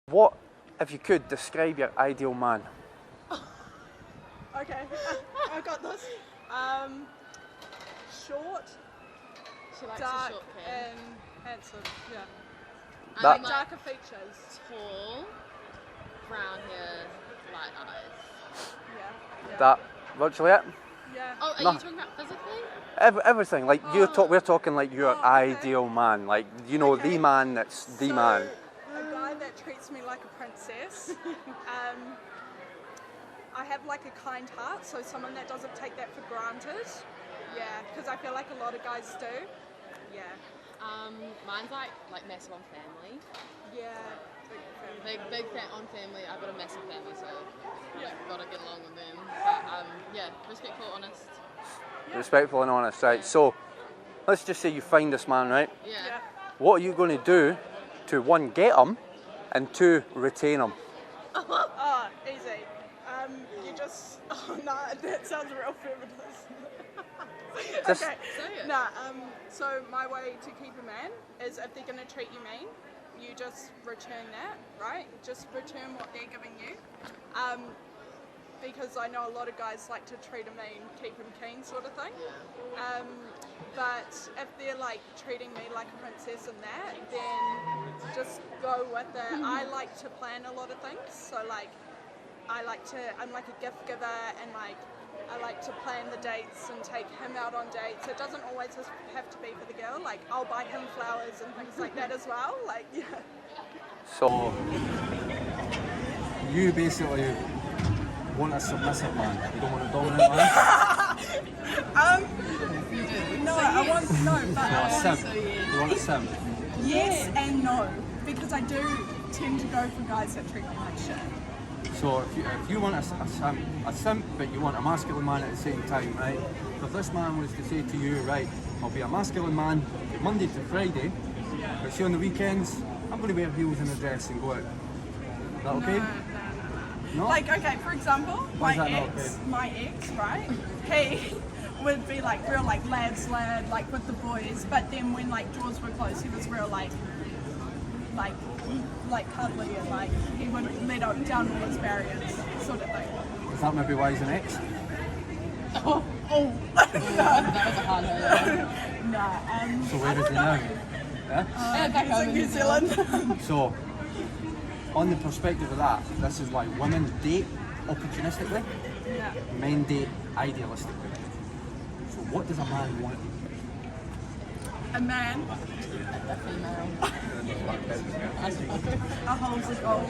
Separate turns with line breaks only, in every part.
What, if you could, describe your ideal man?
Okay, I got this. Short,
She likes
dark,
a short kid.
and handsome. Yeah,
That-
like darker features.
Tall, brown hair, light eyes.
Yeah.
That virtually it?
Yeah.
Oh, are
No.
you talking about physically?
Everything, like we're talking like your
Oh, okay.
ideal man, like the
Okay.
man that's the man.
A guy that treats me like a princess. I have like a kind heart, so someone that doesn't take that for granted. Yeah, because I feel like a lot of guys do. Yeah.
Mine's like massive on family.
Yeah.
Big fan on family. I've got a massive family, so gotta get along with them. But yeah, respectful, honest.
Yeah.
Respectful and honest, right? So, let's just say you find this man, right?
Yeah.
What are you going to do to, one, get him, and two, retain him?
Oh, easy. You just. Oh no, that sounds real feminist.
Just-
Okay.
Say it.
Nah. So my way to keep a man is if they're gonna treat you mean, you just return that, right? Just return what they're giving you. Because I know a lot of guys like to treat a mean, keep him keen, sort of thing. But if they're like treating me like a princess and that, then just go with it. I like to plan a lot of things, so like I'm like a gift giver, and like I like to plan the dates and take him out on dates. It doesn't always have to be for the girl. Like I'll buy him flowers and things like that as well. Like yeah.
So, you basically want a submissive man. You don't want a dominant man.
No, I want no,
You
but
want a simp. You want a simp.
yes and no, because I do tend to go for guys that treat me like shit.
So if you want a simp, but you want a masculine man at the same time, right? If this man was to say to you, right, I'll be a masculine man Monday to Friday, but see on the weekends, I'm going to wear heels and a dress and go out. Is that okay? No?
Like, okay, for example,
Why is that not okay?
my ex, right? He would be like real like lad, like with the boys, but then when like doors were closed, he was real like cuddly, and like he would let down all his barriers, sort of thing.
Is that maybe why he's an ex?
Oh,
That was a hard hurt.
nah.
So where
I
is
don't
he
know.
now? Yeah?
Back
He's
home
in
in
New
New
Zealand.
So, on the perspective of that, this is why women date opportunistically,
Yeah.
men date idealistically. So what does a man want?
A man,
A female.
a hole's a goal.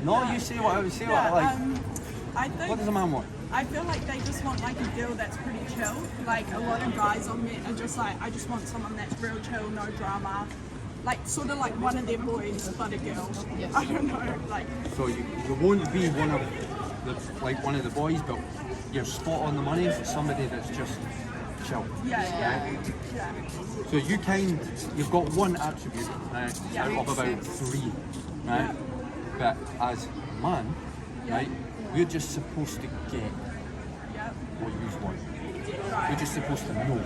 No, you say what I would say. What I like.
I think.
What does a man want?
I feel like they just want like a girl that's pretty chill. Like a lot of guys on met are just like, I just want someone that's real chill, no drama. Like sort of like one of their boys, but a girl.
Yes.
I don't know. Like
So you won't be one of the boys, but you're spot on the money for somebody that's just chill.
yeah.
So you've got one attribute, right,
Yeah.
out of about three, right? But as a man, right, we're just supposed to get
Yeah.
what you want.
Right.
We're just supposed to know.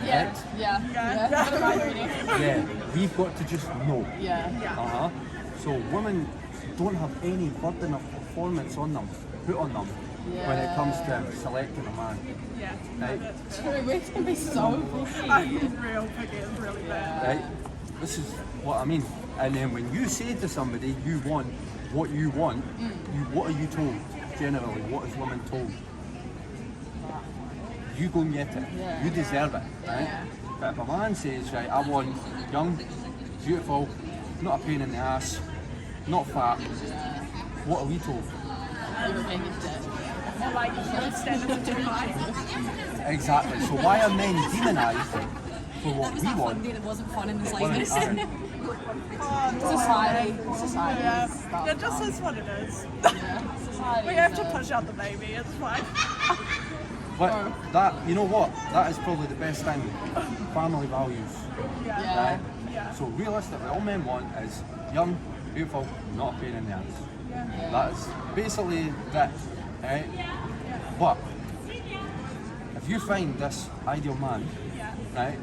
Yeah. Yeah. Got it right, Rudy.
Yeah, we've got to just know.
Yeah.
Uh-huh. So women don't have any burden of performance on them, put on them, when it comes to selecting a man.
Yeah.
Right?
True, we can be so picky.
I'm real picky. It's really bad.
Right? This is what I mean. And then when you say to somebody you want what you want, what are you told? Generally, what is women told? You go and get it.
Yeah.
You deserve it, right?
Yeah.
But if a man says, right, I want young, beautiful, not a pain in the ass, not fat, what are we told?
You were making shit.
Or like your standards are too high.
Exactly. So why are men demonised for what we want?
It wasn't fun in the
Women
slightest.
aren't?
Society.
Yeah. It just is what it is.
Society.
We have to push out the baby. It's fine.
But that, you know what? That is probably the best thing. Family values.
Yeah.
Right?
Yeah.
So realistically, all men want is young, beautiful, not a pain in the ass.
Yeah.
That is basically that, right? But if you find this ideal man,
Yeah.
right,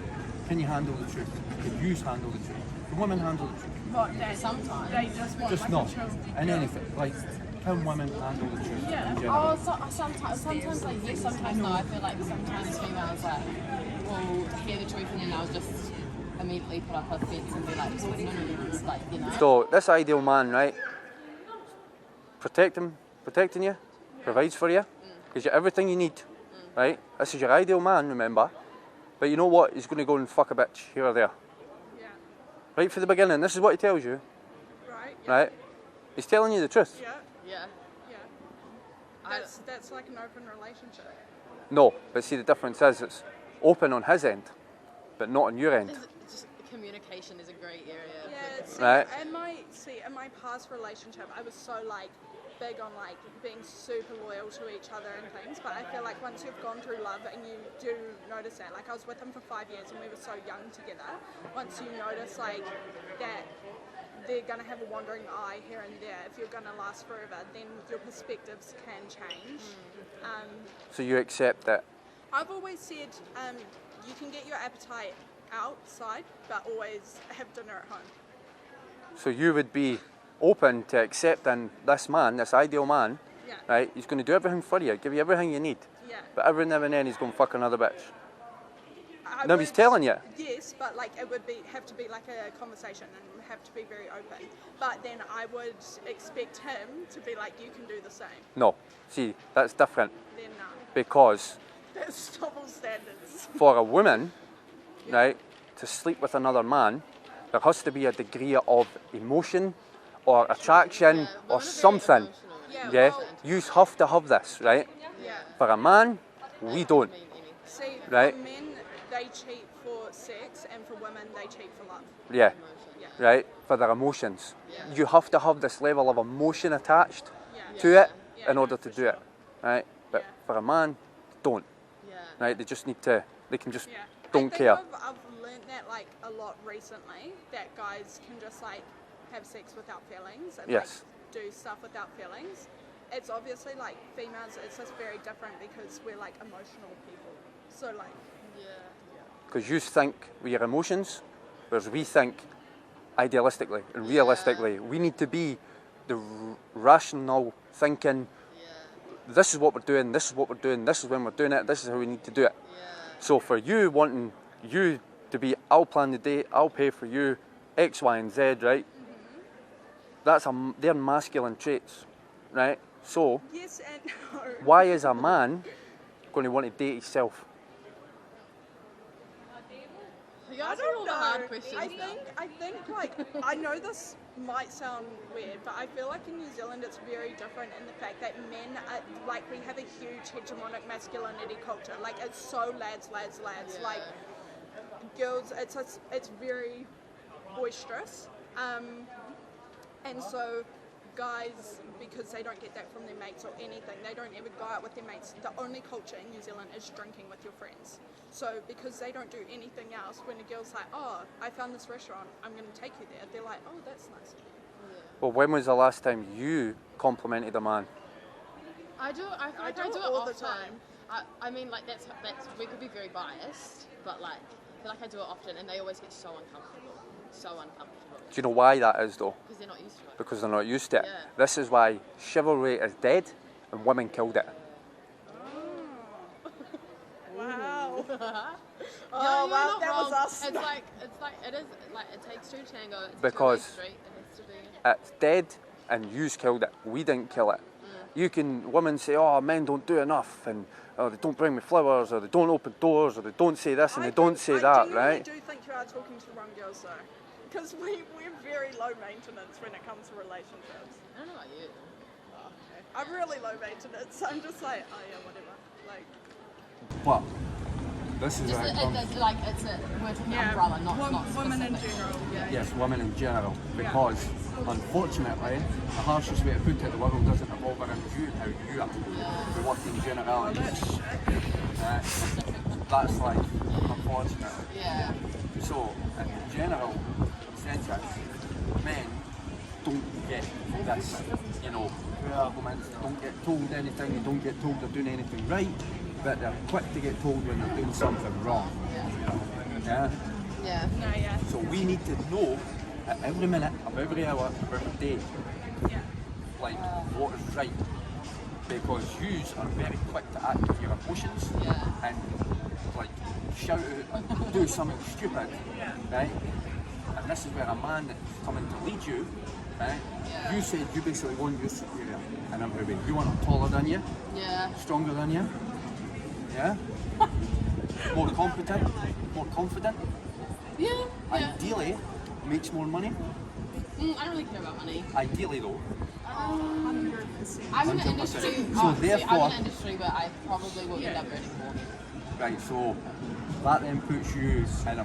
Can you handle the truth? Can you handle the truth? Can women handle the truth?
But
Sometimes.
they just want
Just
like
not
a chill.
in anything. Like, can women handle the truth in general?
Oh, sometimes like yes, sometimes no. I feel like sometimes females like will hear the truth and then I'll just immediately put up a fence and be like, no, it's like, you know.
So this ideal man, right? Protecting you, provides for you, gives you everything you need, right? This is your ideal man, remember? But you know what? He's going to go and fuck a bitch here or there.
Yeah.
Right from the beginning, this is what he tells you,
Right. Yeah.
right? He's telling you the truth.
Yeah.
Yeah.
Yeah. That's like an open relationship.
No, but see the difference is it's open on his end, but not on your end.
It's just communication is a great area.
Yeah. See,
Right.
in my past relationship, I was so like big on like being super loyal to each other and things, but I feel like once you've gone through love and you do notice that, like I was with him for 5 years and we were so young together, once you notice like that they're going to have a wandering eye here and there, if you're going to last forever, then your perspectives can change.
So you accept that.
I've always said you can get your appetite outside, but always have dinner at home.
So you would be open to accepting this man, this ideal man,
Yeah.
right? He's going to do everything for you, give you everything you need.
Yeah.
But every now and then he's going to fuck another bitch.
I
No, he's
would-
telling you.
Yes, but like it would have to be like a conversation and have to be very open. But then I would expect him to be like, you can do the same.
No. See, that's different
Then no.
because
That's double standards.
for a woman, right, to sleep with another man, there has to be a degree of emotion or attraction
Yeah,
or
women are very
something.
emotional.
Yeah.
Yeah,
Well,
you have to have this, right?
yeah.
For a man, we don't.
Mean anything.
See,
Right.
for men, they cheat for sex, and for women, they cheat for love.
Yeah,
Yeah.
right? For their emotions.
Yeah.
You have to have this level of emotion attached
Yeah.
to it
Yeah,
in
no,
order to
for
do
sure.
it, right? But
Yeah.
for a man, don't,
Yeah.
right? They just need to, they can just
Yeah.
don't care.
I've learned that like a lot recently, that guys can just like have sex without feelings and
Yes.
like do stuff without feelings. It's obviously like females, it's just very different because we're like emotional people. So like,
Yeah.
Because you think with your emotions, whereas we think idealistically and realistically. We need to be the rational thinking,
Yeah.
this is what we're doing, this is what we're doing, this is when we're doing it, this is how we need to do it.
Yeah.
So for you wanting you to be, I'll plan the date, I'll pay for you, X, Y, and Z, right? That's they're masculine traits, right? So
yes and no.
why is a man going to want to date himself?
You're
I
asking
don't
all
know.
the hard questions
I
now.
think like I know this might sound weird, but I feel like in New Zealand it's very different in the fact that men are like, we have a huge hegemonic masculinity culture. Like it's so lads.
Yeah.
Like girls, it's very boisterous, and so guys, because they don't get that from their mates or anything, they don't ever go out with their mates. The only culture in New Zealand is drinking with your friends. So because they don't do anything else, when a girl's like, oh, I found this restaurant, I'm going to take you there, they're like, oh, that's nice.
Well, when was the last time you complimented a man?
I do. I feel like
do
I
it
do it
all the
often.
time.
I mean, like that's we could be very biased, but like I feel like I do it often, and they always get so uncomfortable. So uncomfortable
Do you know why that is though?
because they're not used to it.
Because they're not used to it.
Yeah.
This is why chivalry is dead and women killed it.
Wow.
Yeah,
Oh,
you're
well,
not
that was
wrong.
us.
It's like it is like it takes two to tango. It's
Because-
a two-way street. It has to be.
It's dead and you's killed it. We didn't kill it. You can, women say, oh, men don't do enough and they don't bring me flowers or they don't open doors or they don't say this and they don't say that,
I
right?
do think you are talking to the wrong girls though. Because we're very low maintenance when it comes to relationships.
I don't know about you.
I'm really low maintenance. I'm just like, oh yeah, whatever. Like,
But this is
Just
where it
it's
comes.
like we're talking umbrella, not
women in
specific.
general. Yeah.
Yes, women in general, because unfortunately, the harshest way to put it, the world doesn't evolve around you and how you are. We work in generalities. That's life, unfortunately.
Yeah.
So, in general senses, men don't get this, compliments, they don't get told anything, they don't get told they're doing anything right, but they're quick to get told when they're doing something wrong. Yeah?
Yeah.
No, yeah.
So we need to know at every minute of every hour of every day,
Yeah.
like what is right. Because yous are very quick to act with your emotions
Yeah.
and like shout out, do something stupid, right? And this is where a man that's coming to lead you, right? You said you basically want your superior in every way. You want them taller than you,
Yeah.
stronger than you, yeah? More competent, more confident,
Yeah. Yeah.
ideally makes more money.
I don't really care about money.
Ideally though,
I'm in the
100%.
industry.
So
I'm
therefore-
in the industry, but I probably will end up earning more.
right, so that then puts you in a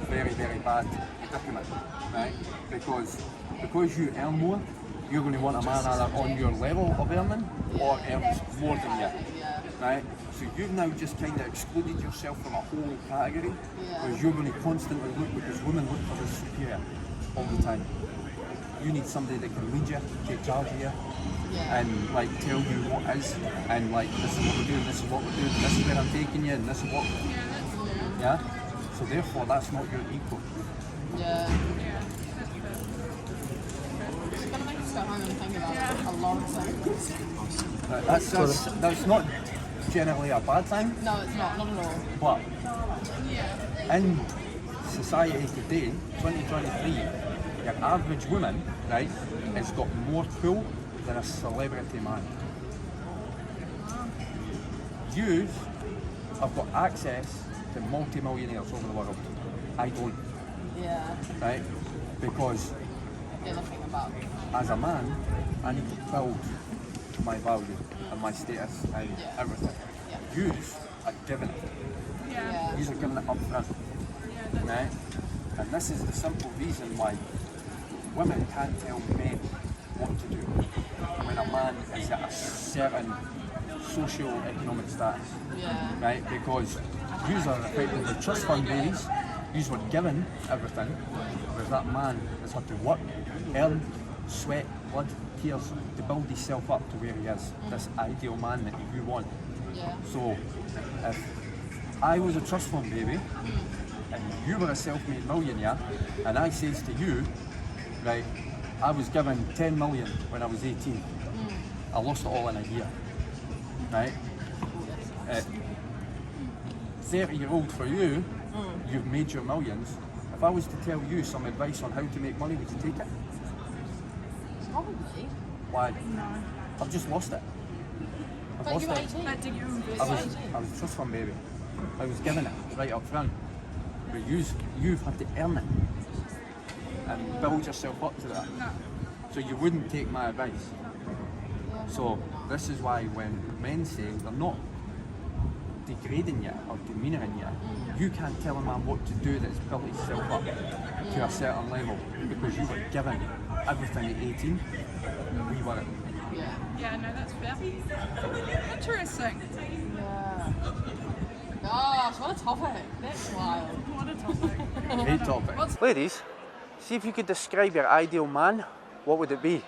very, very bad predicament, right? Because you earn more, you're going to want a man either on your level of earning or earns more than you,
Yeah.
right? So you've now just kind of excluded yourself from a whole category because you're going to constantly look, because women look for the superior all the time. You need somebody that can lead you, take charge of you,
Yeah.
and like tell you what is, and like this is what we're doing, this is what we're doing, this is where I'm taking you, and this is what, yeah. So therefore, that's not your equal.
Yeah. It's gonna make us go home and think about a lot of things.
That's not generally a bad thing,
No, it's not at all.
but in society today, 2023, your average woman, right, has got more pull than a celebrity man. You have got access to multi-millionaires over the world. I don't,
Yeah.
right? Because
They're looking about.
as a man, I need to build my value and my status and
Yeah.
everything.
Yeah.
Yous are given it.
Yeah.
Yous are given it up front, right? And this is the simple reason why women can't tell men what to do when a man is at a certain socio-economic status,
Yeah.
right? Because yous are effectively trust fund babies. Yous were given everything, whereas that man has had to work, earn, sweat, blood, tears to build himself up to where he is. This ideal man that you want.
Yeah.
So, if I was a trust fund baby and you were a self-made millionaire, and I says to you, right, I was given 10 million when I was 18. I lost it all in a year, right? 30-year-old for you, you've made your millions. If I was to tell you some advice on how to make money, would you take it?
Probably.
Why? I've just lost it. I've
But
lost
you were
it.
18.
I was a trust fund baby. I was given it right up front. But you've had to earn it and build yourself up to that. So you wouldn't take my advice. So this is why when men say they're not degrading you or demeaning you, you can't tell a man what to do that's built himself up to a certain level because you were given everything at 18. We weren't.
Yeah.
Yeah, no, that's fair. Interesting.
Yeah. Gosh, what a topic. That's wild.
What a topic.
Great topic. Ladies, see if you could describe your ideal man, what would it be?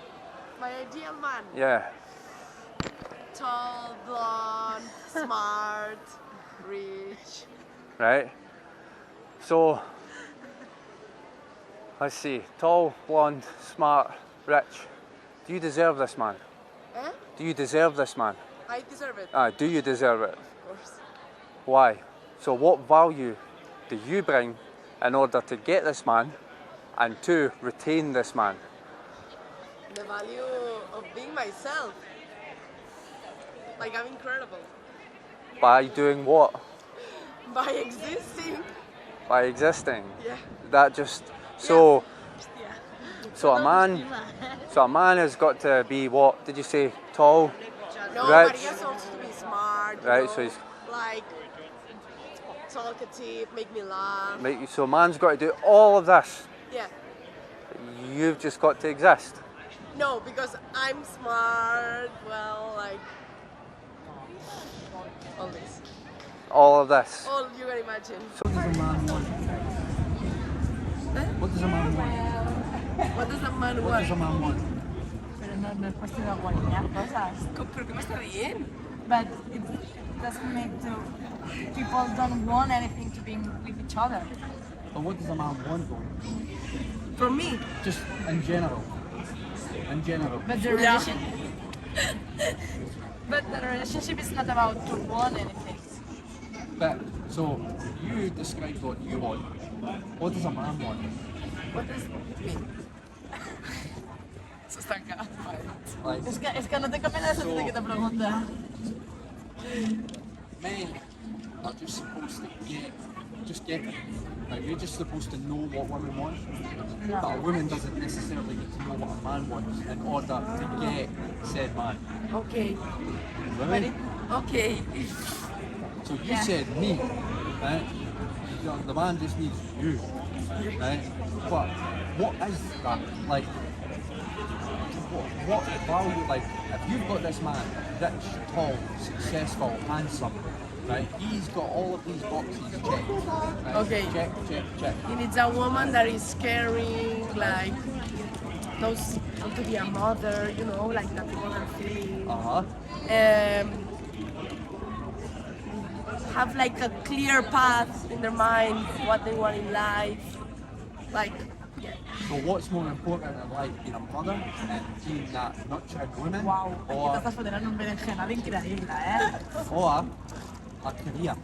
My ideal man.
Yeah.
Tall, blonde, smart, rich.
Right? So, let's see. Tall, blonde, smart, rich. Do you deserve this man?
Eh?
Do you deserve this man?
I deserve it,
Do you deserve it?
of course.
Why? So what value do you bring in order to get this man and to retain this man?
The value of being myself. Like, I'm incredible.
By doing what?
By existing.
By existing.
Yeah.
That just so
Yeah.
so a man has got to be, what did you say, tall?
No,
Rich.
but he has also to be smart. you
Right,
know,
so he's-
like talkative, make me laugh.
So a man's got to do all of this.
Yeah.
You've just got to exist.
No, because I'm smart. Well, like all this,
All of this.
all you can imagine.
What does a man want? What does a man want?
What does a man
What does a
want?
man want?
Pero no es cuestión de guayar cosas.
¿Pero qué me está bien?
But it doesn't make people don't want anything to be with each other.
But what does a man want though?
From me.
Just in general. In general.
But the relationship. But the relationship is not about to want anything.
But so you described what you want. What does a man want?
What does it mean? Eso está acá.
Like
Es que no tengo pena de hacerte que te pregunta.
men are just supposed to get it. Like you're just supposed to know what women want.
No.
But a woman doesn't necessarily need to know what a man wants in order to get said man.
Okay.
Women?
Okay.
So you
Yeah.
said me, right? The man just needs you, right? But what is that? Like, what value? Like, if you've got this man, rich, tall, successful, handsome, right? He's got all of these boxes checked. Right?
Okay.
Check, check, check.
He needs a woman that is caring, like knows how to be a mother, you know, like that mother feeling. Have like a clear path in their mind, what they want in life. Like,
So what's more important in life, being a mother and being that nurturing woman,
Wow. Aquí te
or
estás poniendo en un berenjenal increíble, ¿eh?
a career,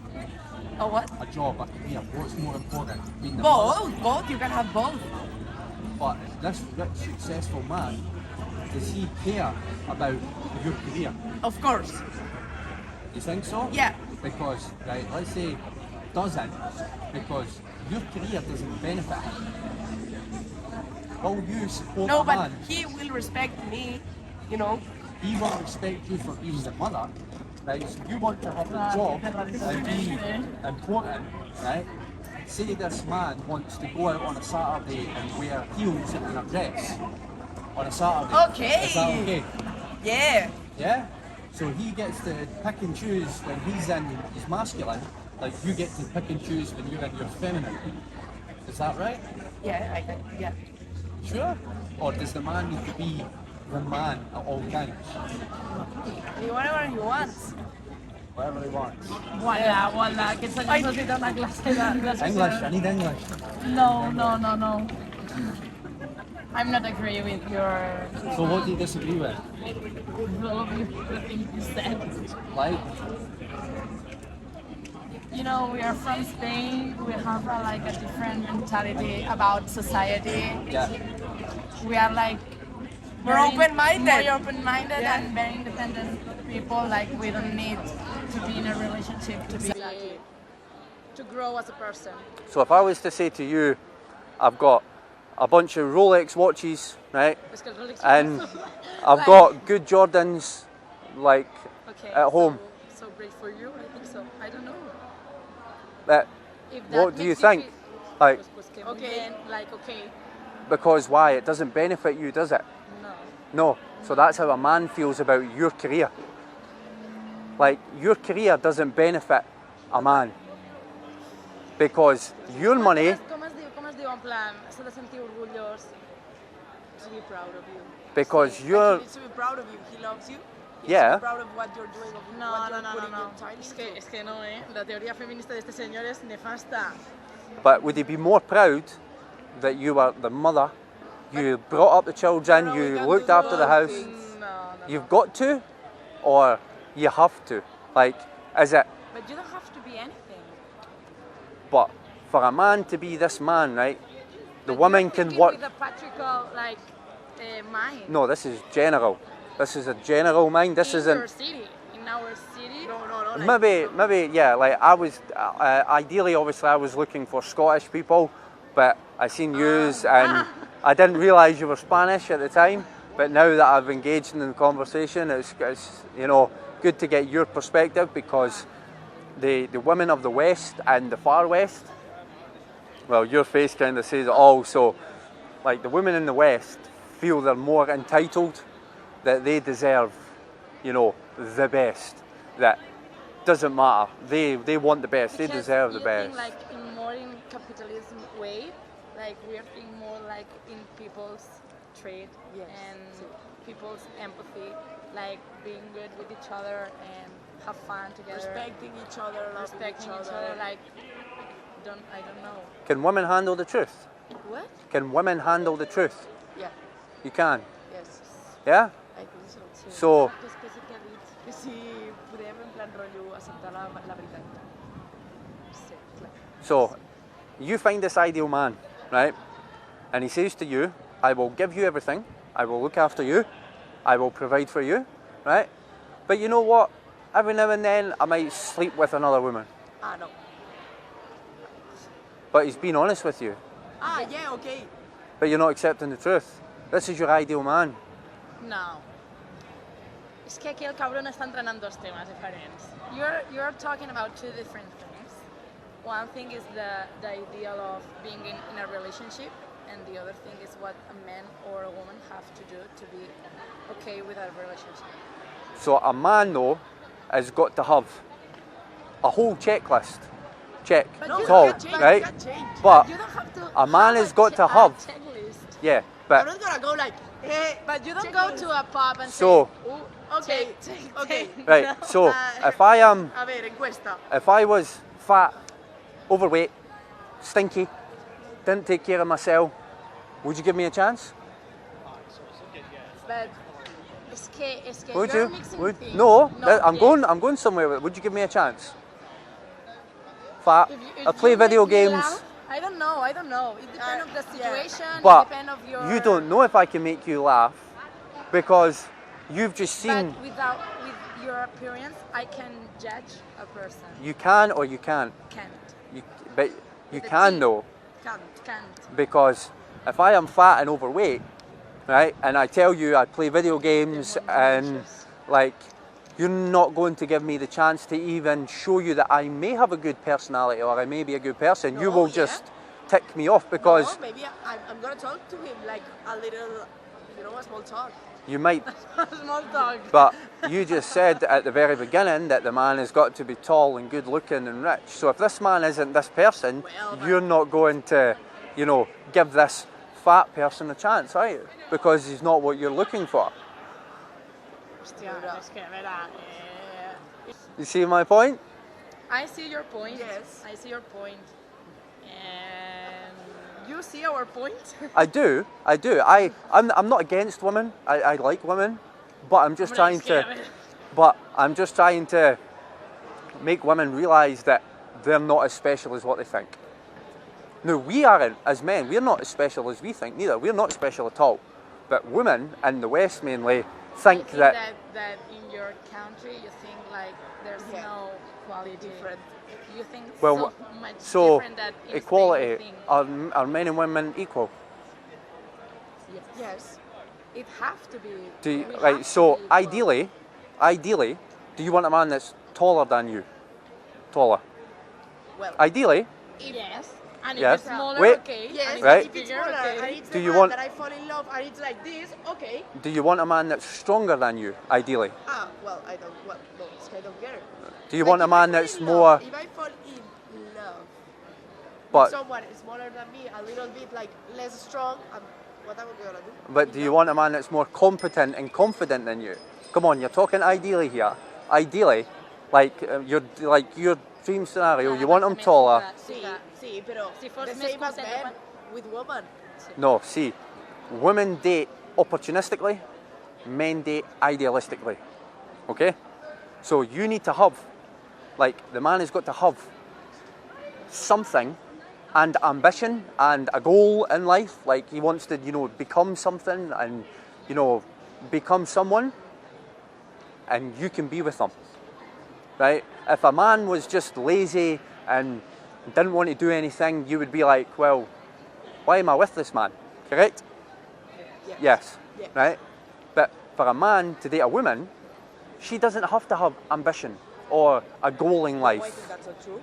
Oh, what?
a job, a career? What's more important, being the
Both. Both. You can have both.
But this rich, successful man, does he care about your career?
of course,
You think so?
yeah.
Because, right, let's say doesn't, because your career doesn't benefit him. Will you support
No,
a
but
man?
he will respect me, you know.
He will respect you for being the mother, right? So you want to have a job and be important, right? Say this man wants to go out on a Saturday and wear heels and a dress on a Saturday.
Okay.
Is that okay?
Yeah.
Yeah? So he gets to pick and choose when he's in his masculine, like you get to pick and choose when you're in your feminine. Is that right?
Yeah, yeah.
Sure? Or does the man need to be the man at all times?
Whatever he wants.
Whatever he wants.
Voila, voila. Aquests senyors necessiten una clase de...
English, I need English.
No, no, no, no. I'm not agree with your...
So what do you disagree with?
all of you things you said.
Like?
You know, we are from Spain. We have like a different mentality about society.
Yeah.
We are like
More
very-
open-minded.
more open-minded
Yeah.
and very independent people. Like we don't need to be in a relationship to be.
Exactly. To grow as a person.
So if I was to say to you, I've got a bunch of Rolex watches, right?
Es que el Rolex-
And I've got good Jordans, like,
Okay,
at home.
So great for you, I think so. I don't know.
But
If that
what do you
makes
think?
feel-
Like,
Pues que muy bien, like, okay,
because why? It doesn't benefit you, does it?
no.
No. So that's how a man feels about your career. Like, your career doesn't benefit a man. Because your money,
Com es diu, en plan, s'ha de sentir orgullós, to be proud of you.
because
Like,
you're,
he needs to be proud of you. He loves you. He
Yeah.
needs to be proud of what you're doing, of
No,
what
no,
you're
no, no,
putting
no.
your time into.
Es que no, La teoría feminista de este señor es nefasta.
but would he be more proud that you were the mother, you brought up the children,
No, we
you
can
looked
do
after the
both
house?
things.
No.
You've got to, or you have to? Like, is it?
But you don't have to be anything.
But for a man to be this man, right? The
But
woman
you're
can
thinking
work.
with a patriarchal, like, mind.
No, this is general. This is a general mind. This
in
isn't.
your city, in our city.
No, like,
Maybe, yeah. Like I was, ideally, obviously, I was looking for Scottish people, but I seen yous and I didn't realise you were Spanish at the time. But now that I've engaged in the conversation, it's you know good to get your perspective because the women of the West and the Far West. Well, your face kind of says it all. So, like the women in the West feel they're more entitled, that they deserve, you know, the best. That doesn't matter. They want the best. They
Because
deserve the
you
best.
think like in more in capitalism way, like we're thinking more like in people's trade
Yes.
and people's empathy, like being good with each other and have fun together,
respecting each other, loving
respecting
each other.
like
don't know.
Can women handle the truth?
What?
Can women handle the truth?
Yeah.
You can.
Yes.
Yeah?
I think so. Sí.
So,
Específicament, que si podem en plan rotllo acceptar la veritat. Sí, clar.
so you find this ideal man, right? And he says to you, I will give you everything. I will look after you. I will provide for you, right? But you know what? Every now and then I might sleep with another woman.
Ah, no.
But he's been honest with you.
Ah, yeah, okay.
But you're not accepting the truth. This is your ideal man.
No. És que aquí el cabrón està entrenant dos temes diferents. You're talking about two different things. One thing is the ideal of being in a relationship, and the other thing is what a man or a woman have to do to be okay with a relationship.
So a man, though, has got to have a whole checklist. Check.
No,
It's all,
you can change,
right?
you can change.
But
You don't have to
a man
have
has got to
a
have,
checklist.
yeah,
I'm
but
not gonna go like, hey,
But you don't go to a pub and
So-
say, "Ooh,
okay,
take,
okay.
right. So
Uh,
if I am,
A ver, encuesta.
if I was fat, overweight, stinky, didn't take care of myself, would you give me a chance?
But es que
Would
you're
you?
mixing
Would
things.
no?
yes.
I'm going somewhere. With it. Would you give me a chance? Fat.
If
I play
you
video
make me
games.
laugh, I don't know. It depends on the
yeah.
situation.
But
it depends of your.
you don't know if I can make you laugh because you've just seen.
But with your appearance, I can judge a person.
You can or you can't.
Can't.
But you
With a
can
T.
though,
Can't.
because if I am fat and overweight, right, and I tell you I play video games and like, you're not going to give me the chance to even show you that I may have a good personality or I may be a good person. You
No,
will
yeah.
just tick me off because
No, maybe I'm gonna talk to him like a little, a small talk.
you might.
Small talk.
But you just said at the very beginning that the man has got to be tall and good looking and rich. So if this man isn't this person,
Well,
you're not going to, give this fat person a chance, are you? Because he's not what you're looking for.
Hostia, es que, verá,
You see my point?
I see your point.
Yes.
I see your point. And you see our point?
I do. I'm not against women. I like women, but I'm just trying to. But I'm just trying to make women realise that they're not as special as what they think. No, we aren't as men. We're not as special as we think. Neither. We're not special at all. But women in the West mainly think that.
that in your country you think like there's
Yeah.
no quality
Different.
You think
Well,
so much
so
different that in
equality.
Spain you think,
Are men and women equal?
Yes.
it have to be.
Do you,
we
right?
have
So
to be equal.
ideally, do you want a man that's taller than you? Taller.
Well,
Ideally,
Yes. And
Yes.
if it's smaller,
Wait.
okay.
yes,
And if
Right.
if it's
bigger,
smaller
okay.
and it's
Do
the
you
man
want-
that I fall in love and it's like this, okay.
do you want a man that's stronger than you? Ideally,
Ah, well, I don't, well, no, it's kind of better.
do you
Like,
want a
if I
man
fall
that's
in
more?
love, if I fall in love
But
with someone smaller than me, a little bit like less strong, what am I gonna do?
but do you want a man that's more competent and confident than you? Come on, you're talking ideally here. Ideally, like your dream scenario, you want him taller.
Sí, sí, pero
Si fos
the
més
same as
content,
men with women.
No, see, women date opportunistically, men date idealistically. Okay? So you need to have, like, the man has got to have something and ambition and a goal in life. Like, he wants to, become something and, become someone, and you can be with him. Right? If a man was just lazy and didn't want to do anything, you would be like, well, why am I with this man? Correct? Yes.
Yes.
Right? But for a man to date a woman, she doesn't have to have ambition or a goal in
Why
life.
is that so true?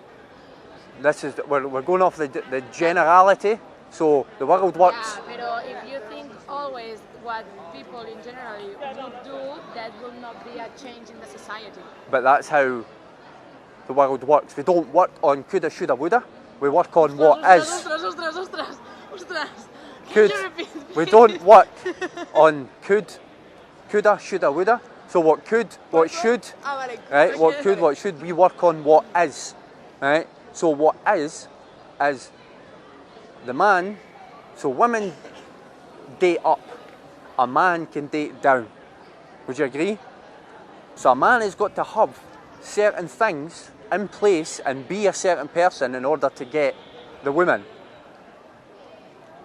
This is we're going off the generality. So the world works.
Yeah, pero if you think always what people in general would do, that will not be a change in the society.
But that's how the world works. We don't work on coulda, shoulda, woulda. We work on what is.
Ostras.
Could.
Can you repeat,
We
please?
don't work on coulda, shoulda, woulda. So what could, what should,
Ah, vale.
right? What could, what should. We work on what is, right? So what is is the man, so women date up, a man can date down. Would you agree? So a man has got to have certain things in place and be a certain person in order to get the woman.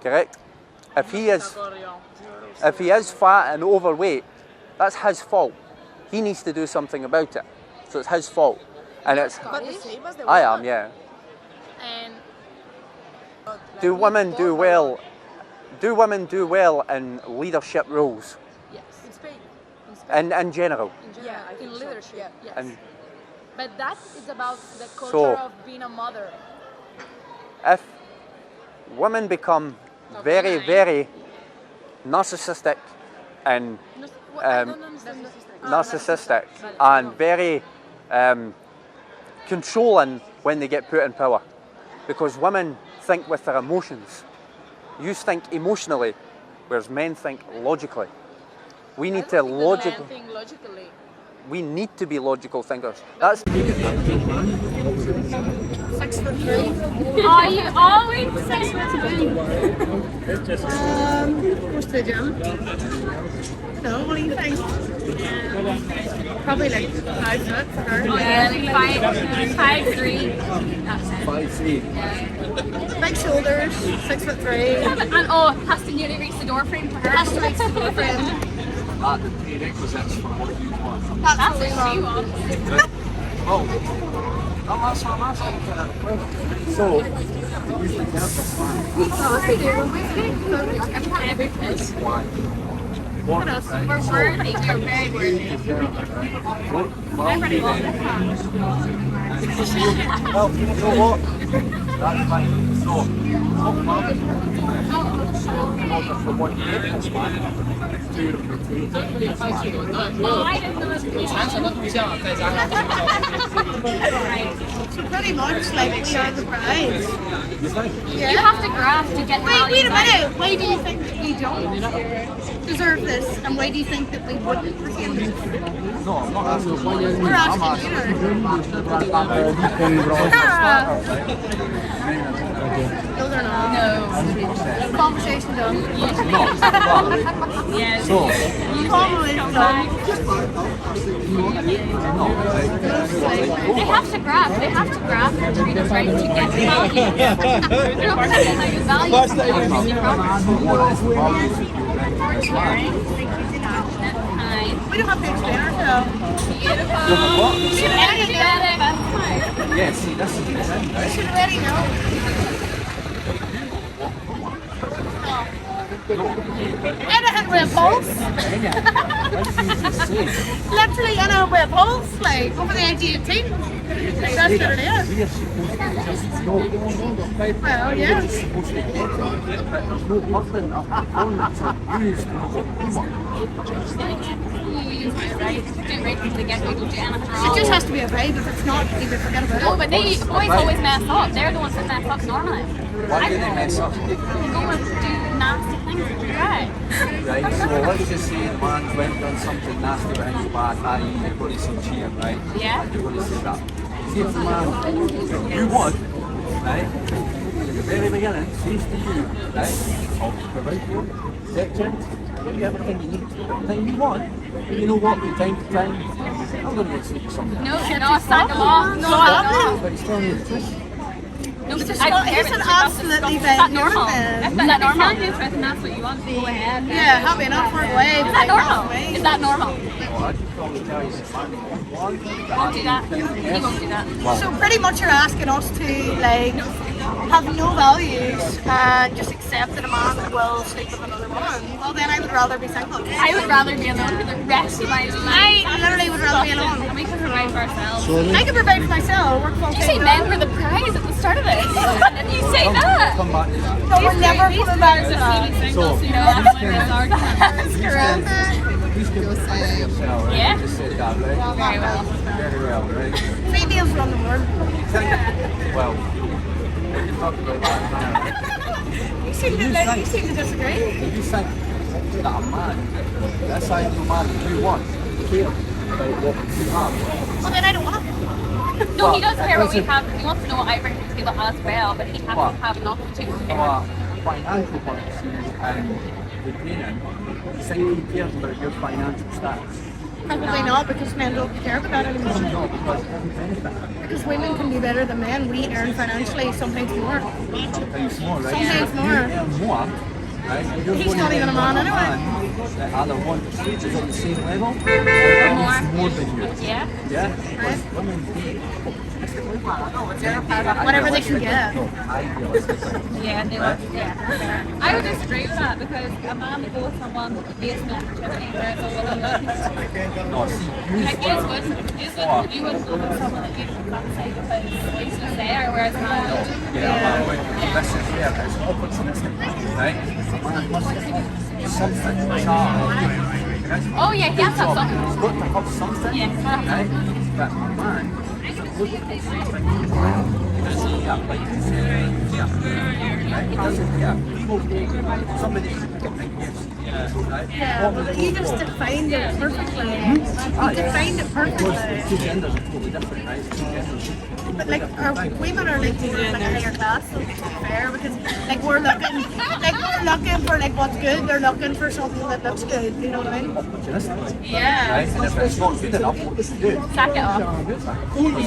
Correct? If he is fat and overweight, that's his fault. He needs to do something about it. So it's his fault. And it's
But the same as the
I
woman.
am, yeah.
And
Do women do well? Do women do well in leadership roles?
yes,
In Spain.
In general?
Yeah, I think
in
so.
leadership,
Yeah.
yes.
And
But that is about the culture
So-
of being a mother.
if women become very, very narcissistic and
I don't understand.
narcissistic and very controlling when they get put in power, because women think with their emotions. You think emotionally, whereas men think logically. We need to
Logically.
we need to be logical thinkers. That's
6'3".
Are you always 6'3"?
Goes to the gym. No, what do you think? Probably like 5 foot for her.
Yeah, like 5'3". That's it.
5'3".
Big shoulders, 6'3".
And oh, has to nearly reach the door frame for her.
Has to reach the door frame.
Are the prerequisites for what you want?
That's what
Absolutely
she
wrong.
wants.
Oh, that's what I'm asking. So, you think that's fine?
Everything.
Why?
What else? We're worthy. We're very worthy.
Well, you know what? That's fine. So, from what you think this man to this man.
Oh, I didn't know it.
So pretty much like we are the bride.
You think?
You have to graft to get the
Wait a
values out.
minute. Why do you think that we don't deserve this? And why do you think that we wouldn't receive this?
No, I'm not asking why you
We're
I'm
asking No, they're not.
No.
Conversation done.
Yes.
So,
Conversation done.
They have to graft. They have to graft and treat us right to get the value. They're not going to get the value. We're sharing. Kind.
We don't have to explain ourselves.
Beautiful.
what?
Energetic. That's smart.
Yeah, see, this is the thing,
We
right?
should already know. Anything with a pulse. Literally anything with a pulse. Like over the age of 18. Like, that's what it is. Well, yeah.
You use it right. Do it right from the get-go. Don't do anything
It
wrong.
just has to be a vibe. If it's not, either forget about
Oh,
it.
but boys always mess up. They're the ones that mess up normally.
Why do they mess up?
Go and do nasty things. Right.
Right, so let's just say the man's went and done something nasty behind your back, i.e. you're going to see cheating, right?
Yeah.
You're going to see that. See if the man you want, right, at the very beginning, says to you, right, I'll provide you, section, give you everything you need, everything you want, but you know what, from time to time, I'm going to go sleep with somebody.
No, it's not the law. No,
But he's telling you the truth.
No,
He's
but
just
I don't
not-
care
he's
if
an
it's about
absolutely
Is that
vague
normal?
human.
Is that normal? If that's what you want, go ahead.
Yeah, happy enough for away.
Is that normal? Is that normal?
Well, I could probably tell you if I'm one,
Won't do that. You won't do that.
So pretty much you're asking us to like have no values and just accept that a man will sleep with another woman. Well then I would rather be single.
I would rather be alone for the rest of my life.
I literally would rather be alone.
And we can provide for ourselves.
I can provide for myself, work full
Did you say
time.
men were the prize at the start of this? Didn't you say that?
come back to that.
No, we're never coming back to that.
Singles, you know, that's why this argument.
Please give it back to yourself, right?
Yeah.
You just said that, right?
Very well.
Very well, right?
Females run the world.
Well, we can talk about that now.
You seem to disagree.
Do you think that a man, this ideal man that you want, cares about what you have?
Well then I don't want it.
No, he does care what we have. He wants to know what I bring to the table as well, but he has
What?
to have enough to
From
compare.
a financial point of view and the training, you think he cares about your financial status?
Probably not, because men don't care about that anymore.
No, because it doesn't benefit.
Because women can do better than men. We earn financially sometimes more.
Sometimes more, right?
Sometimes
If
more.
you earn more, right? You're
He's
going
not
to
even a
get
man
with
anyway.
That either wants to is on the same level or earns more than you.
Yeah.
Yeah? Because women be
Whatever they can get.
Yeah, they love, yeah. I would disagree with that because a man would go with someone based on activity, whereas a woman would.
No, see,
Like, you would go with someone that you fancy because it's just there, whereas a man would.
this is where it's opportunistic, right? A man must have something, charm.
Oh, yeah, he has to have something.
He's got to have something,
Yeah.
right? But a man look at the something doesn't care, like you said, right? He doesn't care. People go, somebody can gifts, right?
Yeah, but you just defined it perfectly. You defined it perfectly.
Two genders are totally different, right? Two genders.
But like, our women are like doing like a higher class, so to be fair, because like we're looking for like what's good. They're looking for something that looks good. You know what I mean?
Opportunistic,
Yeah.
right? And if it's not good enough, what does it do?
Sack it off.
Because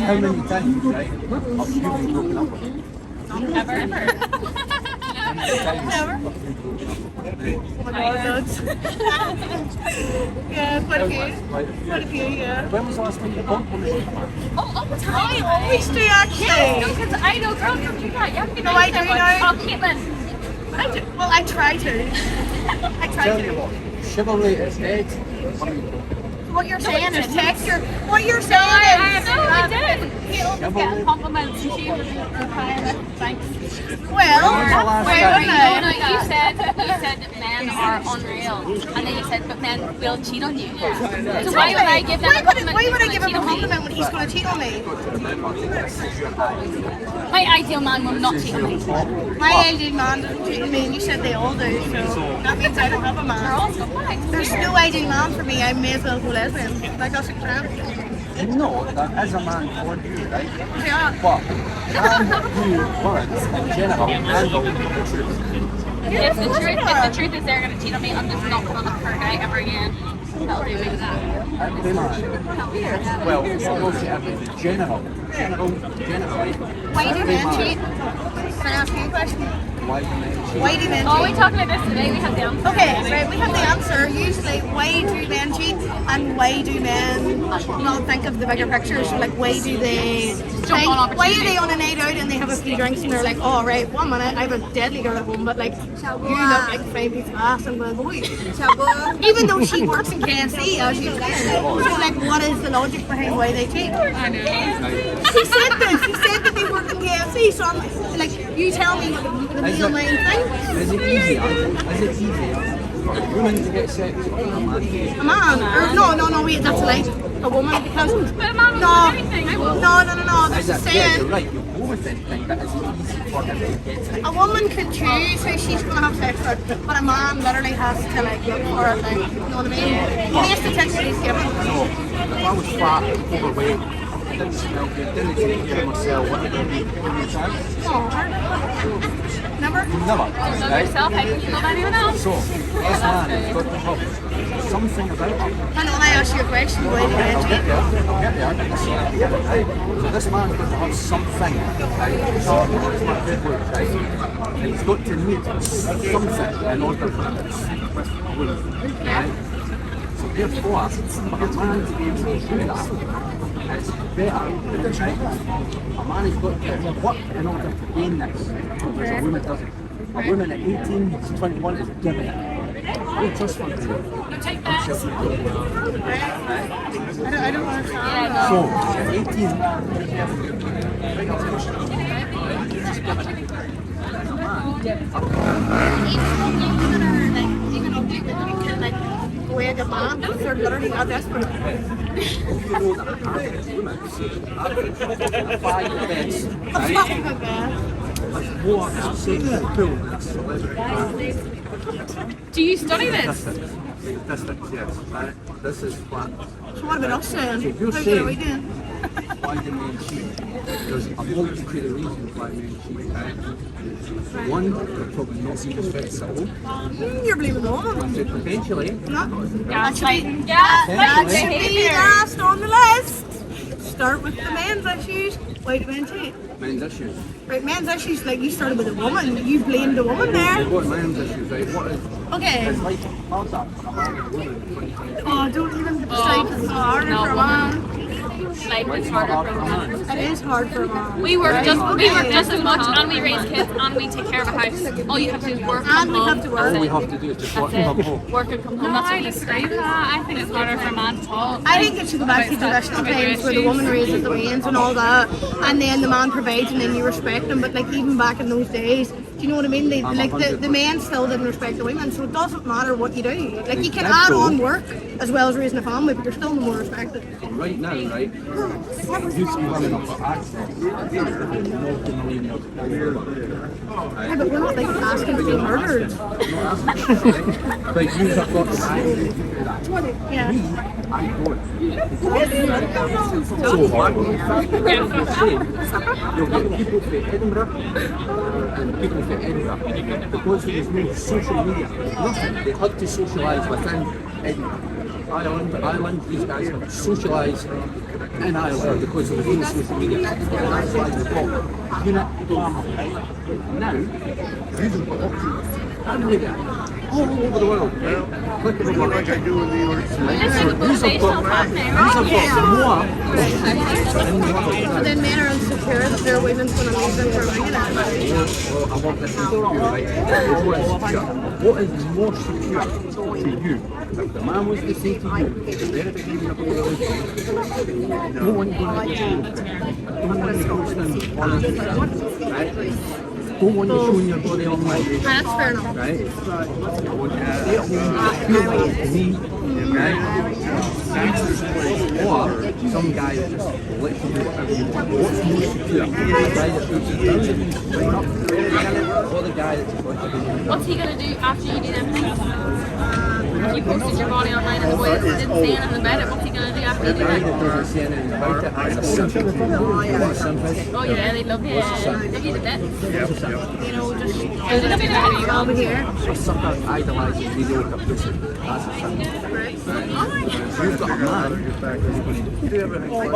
how many times, right, have you been broken up with?
Ever.
How many times have you been broken up with?
Oh my God, that's yeah, quite a few, quite a few, yeah.
When was the last time you complimented a man?
Oh, all the time.
I always do actually.
No, because I know girls don't do that. You have to be
No,
nice
I
to
do
everyone.
now.
Oh, Caitlin.
I do. Well, I try to. I try
Tell you
to.
what, chivalry is dead.
What you're saying is texture. What you're saying
No, I
is.
didn't. Caitlin was getting compliments and she was replying, thanks.
Well, wait a
No,
minute.
you said men are unreal, and then you said, but men will cheat on you. So why would I give them a compliment?
Why would I
when
give
they
him
cheat
a
on me?
compliment when he's going to cheat on me?
My ideal man will not cheat on me.
My ideal man doesn't cheat on me, and you said they all do, so that means I don't have a
They're
man.
all scumbag.
There's no ideal man for me. I may as well go lesbian. Like us in France.
No, that is a man for you, right?
Yeah.
But can you want in general handle the truth?
If the truth is they're going to cheat on me, I'm just not going to look for a guy ever again. That'll do me.
Every man. Well, we'll go to every generally.
Why do
every
men
man-
cheat? Can I ask you a question?
Why do men cheat?
Why do men
Oh, we
cheat?
talked about this today. We had the answer.
Okay, right, we have the answer. Usually, why do men cheat and why do men not think of the bigger picture? So, like, why do they
Jump
think,
on
why are
opportunity.
they on a night out and they have a few drinks and they're like, oh, right, 1 minute, I have a deadly girl at home, but like, you look like a fine piece of ass and I'm like, "Oi." Even though she works in KFC, as you said. So, like, what is the logic behind why they cheat?
I know.
He said this. He said that they work in KFC, so I'm like, you tell me what the
Is
real
it-
main thing.
Is it easier? Is it easier for a woman to get sex or a man to get
A man, or no, wait, that's like a woman because
But a man will
no,
do anything. I will.
no,
Is
that's
it, yeah, you're
saying
right, you go with anything, but is it easy for them to get it?
a woman could choose who she's gonna have sex with, but a man literally has to like look for it, like, you know what I mean? He has to take what he's given.
So, if I was fat, overweight, didn't smell good, didn't take care of myself, what would I be?
Never.
Never,
Love
right?
yourself. How can you love anyone else?
So, this man has got to have something about him.
And when I ask you a question, why do men
I'll
cheat?
get there. Right? So this man's got to have something, right? So it's not good work, right? And he's got to need something in order for him to sleep with a woman, right? So therefore, for a man to be able to do that, it's better, right? A man has got to work in order to gain this, whereas a woman doesn't. A woman at 18 to 21 is giving it. No trust fund.
Take that.
I don't understand.
So, at 18,
Even though you can like go and get man, because they're literally not desperate.
you know that a woman, I've 5 beds,
I'm
right?
fucking good man.
There's more sexual pull than a celebrity.
Do you study this?
Distance, yes. Right? This is what.
So what about us then?
So you're
How good are
saying-
we doing?
Why do men cheat? There's a multitude of reasons why men cheat. Right? One, they're probably not being respectful.
You're blaming the woman.
Potentially.
No.
Gaslighting.
That should be last on the list. Start with the men's issues. Why do men cheat?
Men's issues.
Right, men's issues, like you started with a woman. You blamed the woman there.
What men's issues, right? What is...
Okay.
It's like, how's that? A man and a woman.
Oh, don't even decide it's harder for a man.
Like it's harder for women.
It is hard for a man.
We work just as much, and we raise kids, and we take care of a house. All you have to do is work
And
from
we
home.
have to work.
All we have to do is just work
That's
from
it.
home.
Work and come home. That's what we disagree with that. I think it's harder for a man to talk.
I think it should go back to traditional times where the woman raises the reins and all that, and then the man provides and then you respect him. But like even back in those days, do you know what I mean? The men still didn't respect the women, so it doesn't matter what you do. Like you can add on work as well as raising a family, but you're still no more respected.
Right now, right? You see women up for access.
Yeah, but we're not like asking to be murdered.
But you have got the right to do that.
Yeah.
I don't. So what you'll get people from Edinburgh and people from Edinburgh because there's no social media, nothing. They had to socialise within Edinburgh. Ireland, these guys have socialised in Ireland because of the social media. That's why they've got unit family. Now, you've got options everywhere, all over the world. Click on the
Like I do in New York City.
These have got more in the world.
So then men are insecure that their women's going to leave them for a millionaire.
Well, I want this to be right. What is more secure to you? If the man was to say to you, if they're beginning of a relationship, no one going to jail, don't want to post them on Instagram, right? Don't want you showing your body online,
That's fair enough.
right? I want you to stay at home, feel like me, right? Or some guy that just lets you do whatever you want. What's more secure? The guy that puts his down or the guy that just lets you do whatever you want?
What's he gonna do after you do them things? You posted your body online and the boy didn't say anything about it. What's he gonna do after you
The
do
guy
that?
that doesn't say anything about it is a simp. You know what a simp is?
Oh yeah, they love you. Love you to death.
You know, just
They love you to death.
over here.
A sucker idolises mediocre pussy. That's a simp. Right? You've got a man who's going to do everything for you.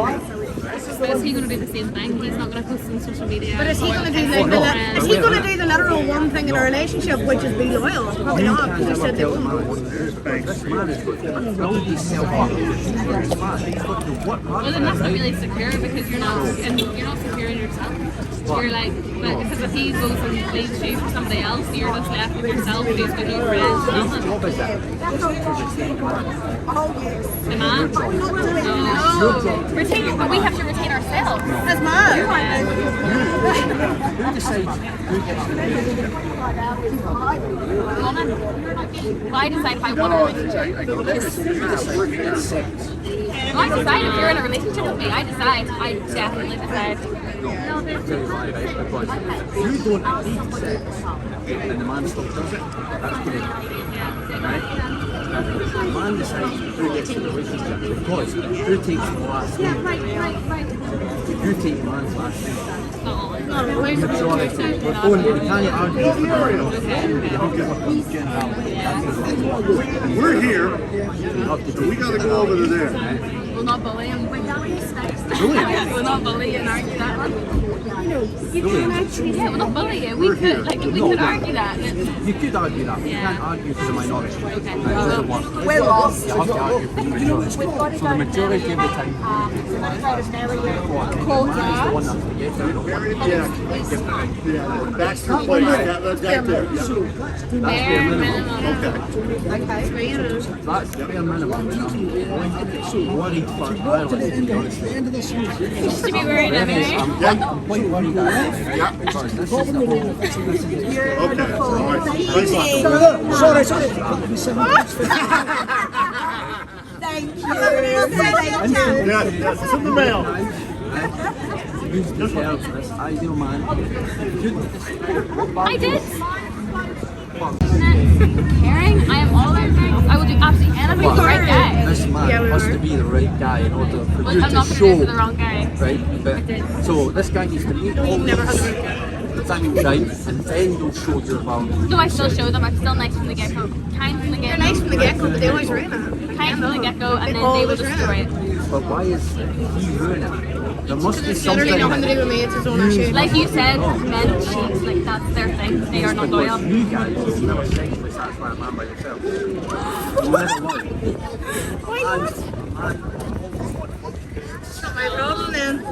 But is he gonna do the same thing? He's not gonna post on social media.
But is he going to do like is he going to do the literal one thing in a relationship, which is be loyal? Probably not, because he said they
Tell the man
won't.
what to do. This man has got to build himself up. He's got to work hard.
Well, then that's not really secure because you're not secure in yourself. You're like, but because if he goes and leaves you for somebody else, you're just left with yourself. Who's got no friends, nothing.
What is that?
The man. No. Retain, but we have to retain ourselves.
That's mad.
Who decides who gets the relationship?
Woman. Well, I decide if I want a relationship.
Who decides who gets sex?
Well, I decide if you're in a relationship with me. I decide. I definitely decide.
I'll tell you why, right? Because if you don't need sex and the man still does it, that's going to happen. Right? The man decides who gets in the relationship because who takes the last name? You take the man's last name. Majority. We're going, we can't argue with the
We're here.
You have to take
We got to go over to there.
We'll not bully him. We'll not bully and argue that one. Yeah, we'll not bully you. We could argue that.
You could argue that, but you can't argue for the minority.
Okay.
It doesn't work. You have to argue for the majority. So the majority of the time, is the one that's the yes out.
Yeah. That's the place. That's there.
That's
Bare
bare minimum.
minimum.
That's bare minimum. I'm worried for Ireland, to be honest with you.
To be worried about it.
I'm quite worried actually, because this is the whole, this is
Okay. All right. Thanks a lot.
Thank you.
Yeah, it's in the mail.
you deserve this ideal man.
I did. Caring. I am all about things. I will do absolutely anything
we were the right guy.
This man
Yeah, we
has
were.
to be the right guy in order for
Well,
you
I'm
to
not going to
show.
do it for the wrong guy.
Right? But, so this guy needs to meet all
never had a
these things, right? And then you'll show your value.
No, I still show them. I'm still nice from the get-go. Kind from the
They're
get-go.
nice from the get-go, but they always ruin it.
Kind from the get-go, and then they will
always
destroy
ruin
it.
But why is he ruining it? There must be something.
Literally nothing to do with me, it's his own issue.
Like you said, men cheat, like that's their thing. They are not loyal.
Because you guys will never sexually satisfy a man by yourself. You never will.
Why not? It's not my problem then.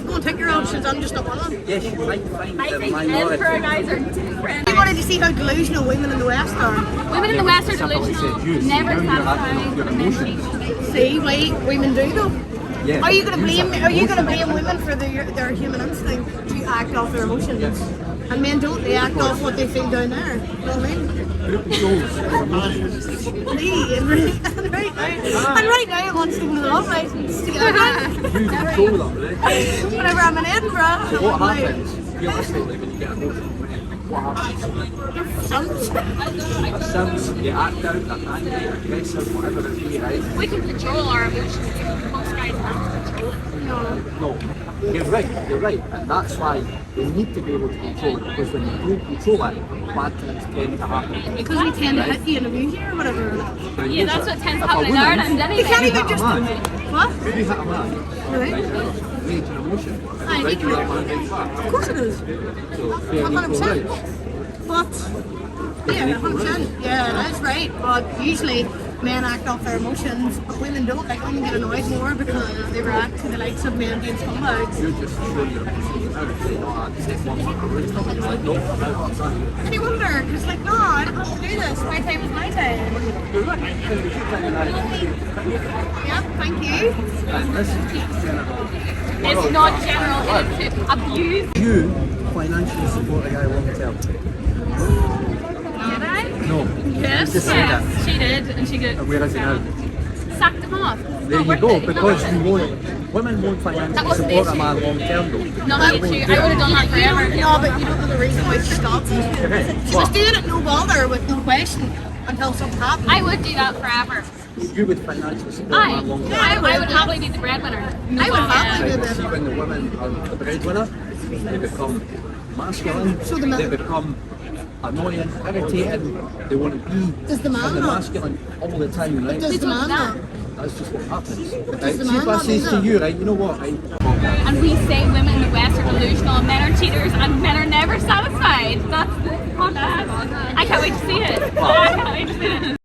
Go and take your options, I'm just not one of them.
Yes, you might find
I
the
think
minority.
emperor guys are different.
You wanted to see how delusional women in the West are.
Women in the West are
Except for what he
delusional,
said, you.
never
Now you're acting
satisfied,
off your
and then
emotions.
cheat.
See, why women do though?
Yeah,
Are you gonna
use
blame?
that
Are you gonna
emotion.
blame women for their human instinct to act off their emotions?
Yes.
And men don't. They act off what they feel down there. You know what I mean?
Group goals for emotions.
Me and right now I want to go to the love license to get a
You control them, right?
whenever I'm in Edinburgh.
So what
I'm like,
happens, realistically, when you get emotional? What happens? A sense, you act out, you're angry, aggressive, whatever it be, right?
We can control our emotions. Most guys can't control it.
No, you're right, and that's why you need to be able to control it, because when you don't control it, bad things tend to happen.
because we tend to hit you and abuse you or whatever.
But
Yeah, that's what tends to
if a
happen in
woman-
Ireland
You can't
anyway.
even just.
man.
What?
If you hit a man,
Really?
right, rage and emotion,
Aye,
right,
you
you're
can-
like man gets back.
Of course it is.
So fair and equal
100%.
rights.
But yeah, 100%. Yeah, that's right. But usually men act off their emotions, but women don't. Like women get annoyed more because they react to the likes of men being scumbags.
You're just showing your emotions out, saying, oh, I just one month of rage, and you're like, no, I'm out, I'm done.
And you wonder, because like, no, I don't have to do this. My time is my time.
You're right, and you should tell me that.
Yeah, thank you.
And this is just general.
It's not general, it's abuse.
You financially support a guy long term.
Did I?
No.
Yes.
Just say that.
Yes, she did, and she did.
And where is he now?
Sacked him off.
There you go, because you won't, women won't
That
financially
wasn't
support
the
a
issue.
man long term though.
Not the issue. I would have done that forever.
No, but you don't know the reason why she stopped. She was doing it no bother with no question until something happened.
I would do that forever.
You would financially support a man long term.
I would happily be the breadwinner.
I would happily do
Right, see
that.
when the women are the breadwinner, they become masculine,
So the man-
they become annoying, irritating, they want to be
Does the man
in the
not?
masculine all the time, right?
Does the man not?
That's just what happens. Right?
does the
See
man
if I
not
say
do
to
that?
you, right, you know what, right?
And we say women in the West are delusional, and men are cheaters, and men are never satisfied. That's the. I can't wait to see it. I can't wait to see it.